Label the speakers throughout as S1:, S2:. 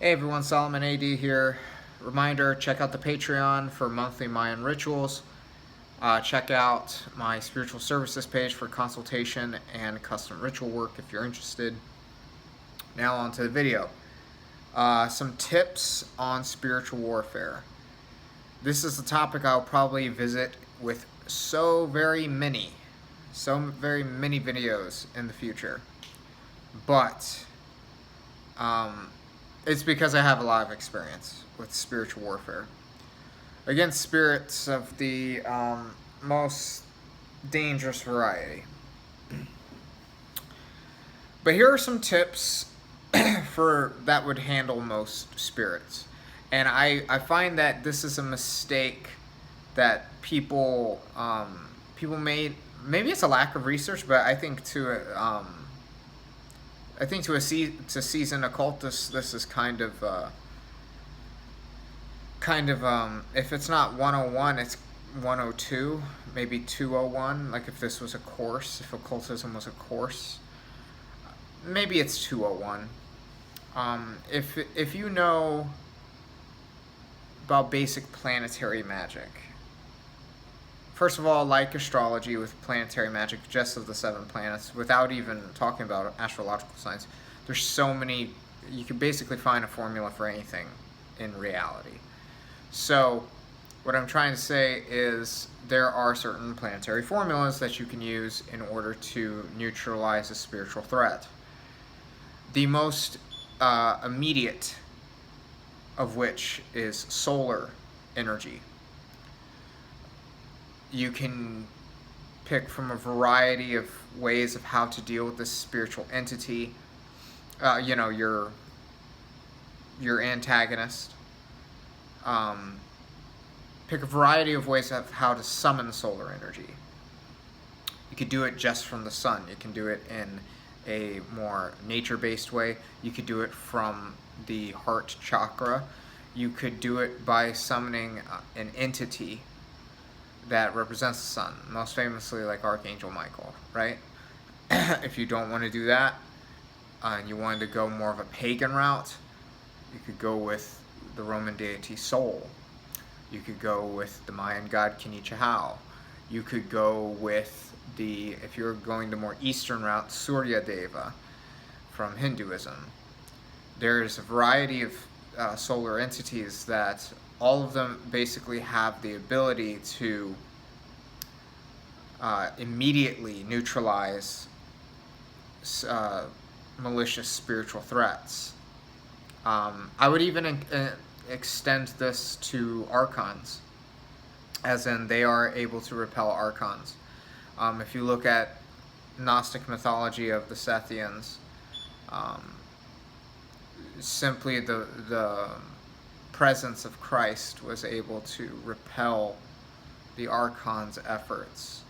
S1: Hey everyone, Solomon AD here. Reminder, check out the Patreon for monthly Mayan rituals. Check out my spiritual services page for consultation and custom ritual work if you're interested. Now on to the video. Some tips on spiritual warfare. This is a topic I'll probably visit with so very many videos in the future. But it's because I have a lot of experience with spiritual warfare against spirits of the most dangerous variety. But here are some tips for that would handle most spirits. And I find that this is a mistake that people made. Maybe it's a lack of research, but I think to a seasoned occultist, this is kind of if it's not 101, it's 102, maybe 201. Like if this was a course, if occultism was a course, maybe it's 201. If you know about basic planetary magic, first of all, like astrology with planetary magic, just of the 7 planets, without even talking about astrological signs, there's so many, you can basically find a formula for anything in reality. So, what I'm trying to say is there are certain planetary formulas that you can use in order to neutralize a spiritual threat. The most immediate of which is solar energy. You can pick from a variety of ways of how to deal with this spiritual entity. Your antagonist. Pick a variety of ways of how to summon solar energy. You could do it just from the sun. You can do it in a more nature-based way. You could do it from the heart chakra. You could do it by summoning an entity that represents the sun, most famously like Archangel Michael, right? If you don't want to do that, and you wanted to go more of a pagan route, you could go with the Roman deity Sol. You could go with the Mayan god Kinichahau. You could go with if you're going the more eastern route, Surya Deva from Hinduism. There's a variety of solar entities that all of them basically have the ability to immediately neutralize malicious spiritual threats. I would even extend this to archons, as in they are able to repel archons. If you look at Gnostic mythology of the Sethians, simply the presence of Christ was able to repel the archons' efforts.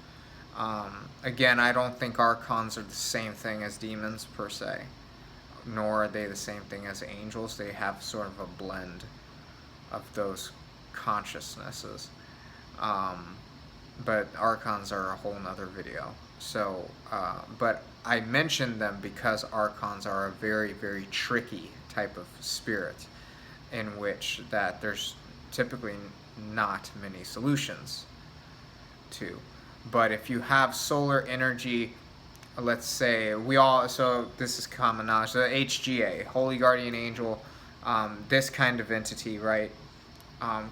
S1: Again, I don't think archons are the same thing as demons per se, nor are they the same thing as angels. They have sort of a blend of those consciousnesses. But archons are a whole nother video. So, but I mentioned them because archons are a very, very tricky type of spirit, in which that there's typically not many solutions to. But if you have solar energy, let's say so this is common knowledge, the HGA, Holy Guardian Angel, this kind of entity, right,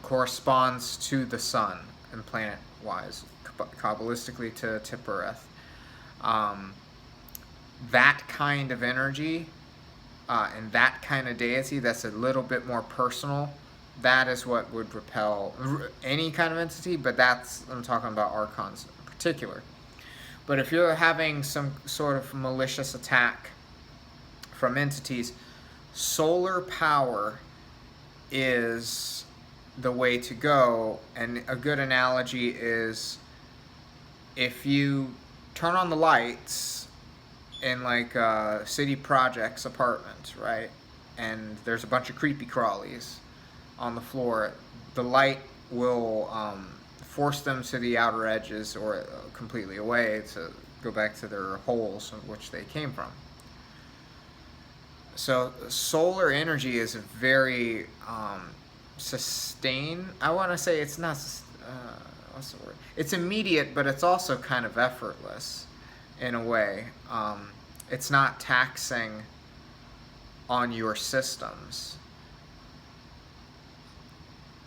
S1: corresponds to the sun and planet-wise, Kabbalistically to Tiphereth. That kind of energy and that kind of deity that's a little bit more personal, that is what would repel any kind of entity, but I'm talking about archons in particular. But if you're having some sort of malicious attack from entities, solar power is the way to go. And a good analogy is if you turn on the lights in like a city projects apartment, right? And there's a bunch of creepy crawlies on the floor, the light will force them to the outer edges or completely away to go back to their holes in which they came from. So solar energy is very sustain. I want to say it's not. What's the word? It's immediate, but it's also kind of effortless, in a way. It's not taxing on your systems,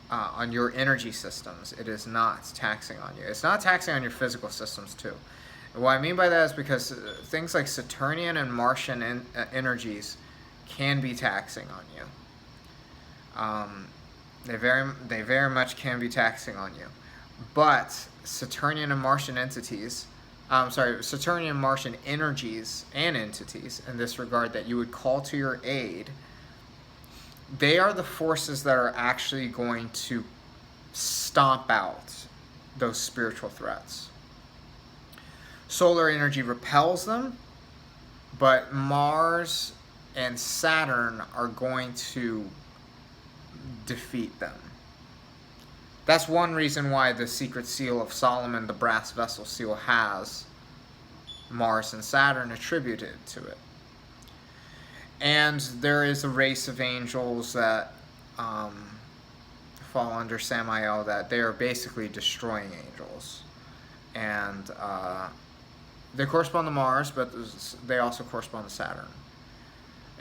S1: on your energy systems. It is not taxing on you. It's not taxing on your physical systems too. And what I mean by that is because things like Saturnian and Martian energies can be taxing on you. They very much can be taxing on you. But Saturnian and Martian entities, Saturnian and Martian energies and entities in this regard that you would call to your aid, they are the forces that are actually going to stomp out those spiritual threats. Solar energy repels them, but Mars and Saturn are going to defeat them. That's one reason why the secret seal of Solomon, the brass vessel seal, has Mars and Saturn attributed to it. And there is a race of angels that fall under Samael, that they are basically destroying angels. And they correspond to Mars, but they also correspond to Saturn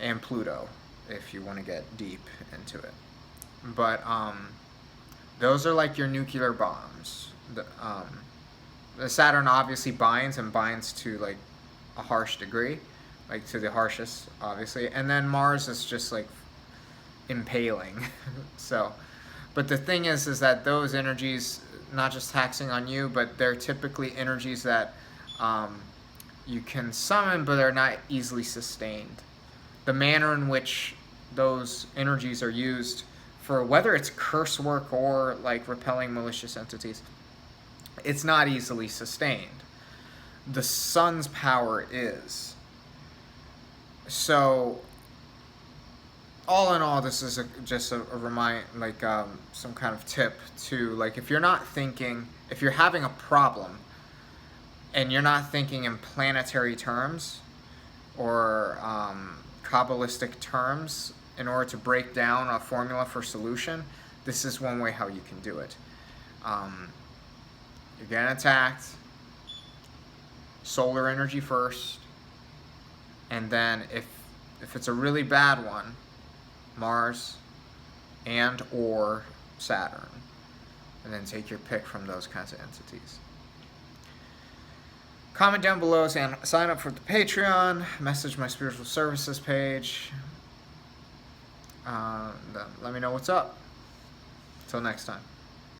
S1: and Pluto, if you want to get deep into it. But those are like your nuclear bombs. The Saturn obviously binds to like a harsh degree, like to the harshest, obviously. And then Mars is just like impaling. So, but the thing is that those energies, not just taxing on you, but they're typically energies that you can summon, but they're not easily sustained. The manner in which those energies are used for, whether it's curse work or like repelling malicious entities, it's not easily sustained. The sun's power is. So, all in all, this is just a like some kind of tip to, like, if you're having a problem and you're not thinking in planetary terms or Kabbalistic terms in order to break down a formula for solution, this is one way how you can do it. You're getting attacked, solar energy first, and then if it's a really bad one, Mars and or Saturn, and then take your pick from those kinds of entities. Comment down below, sign up for the Patreon, message my spiritual services page. Let me know what's up. Until next time.